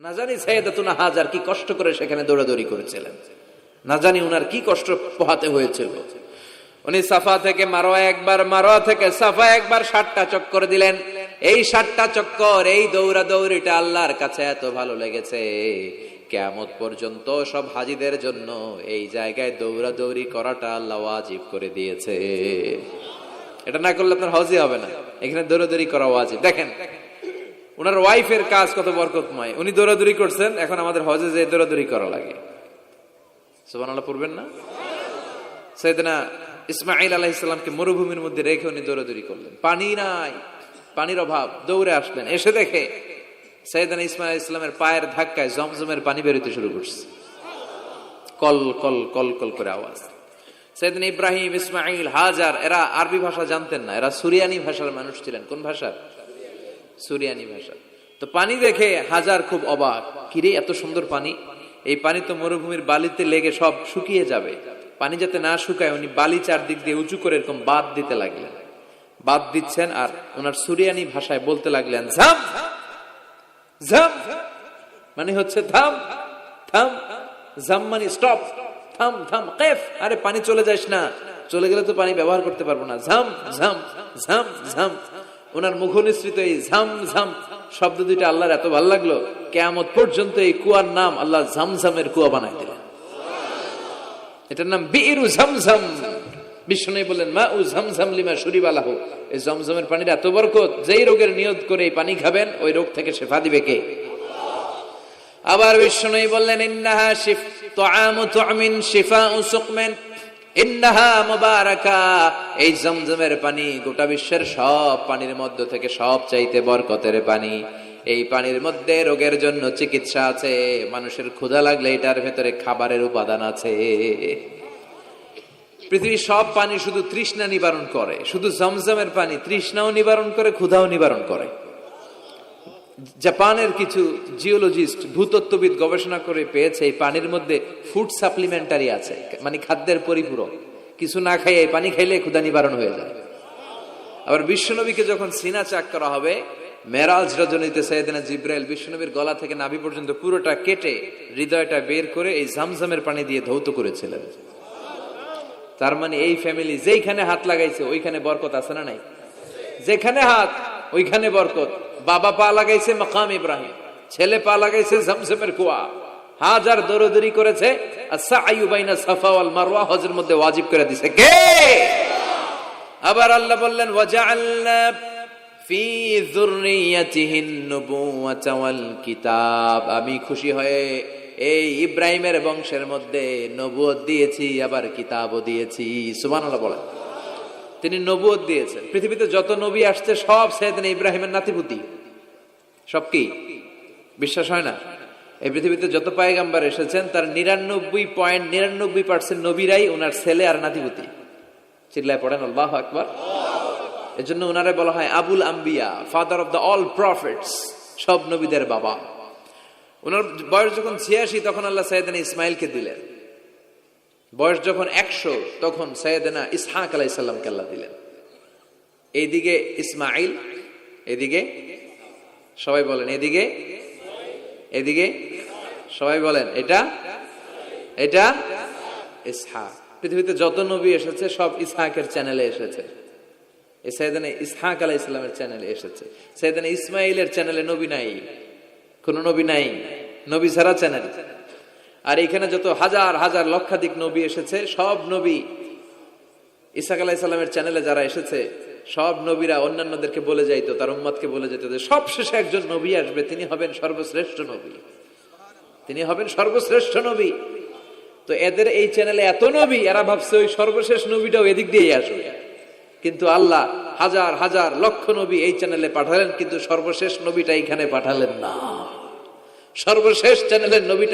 না জানি সাইয়েদাতুনা হাজার কি কষ্ট করে সেখানে দৌড়াদৌড়ি করেছিলেন, না জানি উনার কি কষ্ট পোহাতে হয়েছিল। উনি সাফা থেকে মারোয়া একবার, মারোয়া থেকে সাফা একবার 7টা চক্কর দিলেন। এই 7টা চক্কর, এই দৌড়াদৌড়িটা আল্লাহর কাছে এত ভালো লেগেছে, কিয়ামত পর্যন্ত সব হাজীদের জন্য এই জায়গায় দৌড়াদৌড়ি করাটা আল্লাহ ওয়াজিব করে দিয়েছে। এটা না করলে আপনার হজই হবে না, এখানে দৌড়াদৌড়ি করা ওয়াজিব। দেখেন উনার ওয়াইফের কাজ কত বরকতময়, উনি দৌড়াদৌড়ি করছেন, এখন আমাদের হজে যে দৌড়াদৌড়ি করা লাগে। সুবহানাল্লাহ পড়বেন না? সাইয়েদনা ইসমাঈল আলাইহিস সালামকে মরুভূমির মধ্যে রেখে উনি দৌড়াদৌড়ি করলেন, পানি নাই, পানির অভাব, দৌড়ে আসলেন, এসে দেখে সাইয়েদনা ইসমাঈল আলাইহিস সালামের পায়ের ধাক্কায় জমজমের পানি বের হতে শুরু করছে, কল কল কল কল করে আওয়াজ। সাইয়েদনা ইব্রাহিম, ইসমাঈল, হাজার এরা আরবি ভাষা জানতেন না, এরা সুরিয়ানি ভাষার মানুষ ছিলেন। কোন ভাষা? সুরিয়ানি ভাষা। তো পানি দেখে হাজার খুব অবাক, কিরে এত সুন্দর পানি, এই পানি তো মরুভূমির বালিতে লেগে সব শুকিয়ে যাবে, পানি যাতে না শুকায় উনি বালি চারদিক দিয়ে উঁচু করে এরকম বাদ দিতে লাগলেন। বাদ দিচ্ছেন আর ওনার সুরিয়ানি ভাষায় বলতে লাগলেন ঝাম ঝাম, মানে হচ্ছে থাম থাম, ঝাম মানে স্টপ, থাম থাম, কেফ, আরে পানি চলে যাস না, চলে গেলে তো পানি ব্যবহার করতে পারবো না, ঝাম ঝাম ঝাম ঝাম। ওনার মুখনিসৃত এই ঝাম ঝাম শব্দ দুইটা আল্লাহর এত ভালো লাগলো, কিয়ামত পর্যন্ত এই কুয়ার নাম আল্লাহ ঝামঝামের কুয়া বানাই দিলেন। এটার নাম বিইরু ঝামঝাম। বিষ্ণু বললেন মা উ ঝামঝাম লিমা শুরিবা লাহু, এই জমজমের পানির এত বরকত, যেই রোগের নিয়ত করে এই পানি খাবেন ওই রোগ থেকে শিফা দিবে কে? আবার বিষ্ণু বললেন ইন্নাহা তুআমু তুমিন শিফাউ সুকমিন ইন্নাহা মুবারাকা, এই জমজমের পানি গোটা বিশ্বের সব পানির মধ্য থেকে সব চাইতে বরকতের পানি। এই পানির মধ্যে রোগের জন্য চিকিৎসা আছে, মানুষের ক্ষুধা লাগলে এটার ভেতরে খাবারের উপাদান আছে। পৃথিবীর সব পানি শুধু তৃষ্ণা নিবারণ করে, শুধু জমজমের পানি তৃষ্ণাও নিবারণ করে, ক্ষুধাও নিবারণ করে। জাপানের কিছু জিওলজিস্ট, ভূতত্ত্ববিদ গবেষণা করে পেয়েছে এই পানির মধ্যে ফুড সাপ্লিমেন্টারি আছে, মানে খাদ্যের পরিপূরক। কিছু না খাইয়ে এই পানি খাইলে ক্ষুধা নিবারণ হয়ে যায়। আবার বিশ্বনবীকে যখন সিনা চাক করা হবে, মেরাজ রজনীতে সাইয়েদনা জিবরাইল বিশ্বনবীর গলা থেকে নাভি পর্যন্ত পুরোটা কেটে হৃদয়টা বের করে এই জামজামের পানি দিয়ে ধৌত করেছিলেন। তার মানে এই ফ্যামিলি যেইখানে হাত লাগাইছে ওইখানে বরকত আছে না নাই? যেখানে হাত ওইখানে বরকত। বাবা পা লাগাইছে মাকাম ইব্রাহিম, ছেলে পা লাগাইছে জমজমের কুয়া, হাজার দৌড়াদৌড়ি করেছে, আস-সা'য়ু বাইনা সাফা ওয়াল মারওয়া হজের মধ্যে ওয়াজিব করে দিয়েছে কে? আবার আল্লাহ বললেন ওয়াজআলনা ফি যুররিয়াতিহিন নুবুওয়াতা ওয়াল কিতাব, আমি খুশি হয়ে এই ইব্রাহিমের বংশের মধ্যে নবুয়ত দিয়েছি, আবার কিতাবও দিয়েছি। সুবহানাল্লাহ বলেন। তিনি নবুয়ত দিয়েছেন। পৃথিবীতে যত নবী আসছে সব সাইয়েদনা ইব্রাহিমের নাতিপুতি। সব কি বিশ্বাস হয় না? এই পৃথিবীতে যত পয়গম্বর এসেছেন তার 99.99% নবীরাই ওনার ছেলে আর নাতিপুতি। চিল্লায় পড়েন আল্লাহু আকবার। এজন্য ওনারে বলা হয় আবুল আম্বিয়া, father of the all prophets, সব নবীদের বাবা। ওনার বয়স যখন 86 তখন আল্লাহ সাইয়েদনা ইসমাইলকে দিলেন। বয়স যখন 100 তখন সাইয়েদনা ইসহাক আলাইহিস সালামকে আল্লাহ দিলেন। এইদিকে ইসমাইল, এদিকে সবাই বলেন এদিকে, এদিকে সবাই বলেন এটা, এটা ইসহাক। পৃথিবীতে যত নবী এসেছে সব ইসহাকের চ্যানেলে এসেছে, সাইয়েদনা ইসহাক আলাইহিস সালামের চ্যানেলে এসেছে। সাইয়েদনা ইসমাইলের চ্যানেলে নবী নাই, কোন নবী নাই, নবী ছাড়া চ্যানেল। আর এখানে যত হাজার হাজার লক্ষাধিক নবী এসেছে সব নবী ইসহাক আলাইহিস সালামের চ্যানেলে যারা এসেছে সব নবীরা অন্যান্যদেরকে বলে যাইতো, তার উম্মতকে বলে যেত যে সবশেষে একজন নবী আসবে, তিনি হবেন সর্বশ্রেষ্ঠ নবী, তিনি হবেন সর্বশ্রেষ্ঠ নবী। তো এদের এই চ্যানেলে এত নবী, এরা ভাবছে ওই সর্বশেষ নবীটাও এদিক দিয়েই আসবে, কিন্তু আল্লাহ হাজার হাজার লক্ষ নবী এই চ্যানেলে পাঠালেন, কিন্তু সর্বশেষ নবীটা এখানে পাঠালেন না। সর্বশেষ চ্যানেলের নবীটা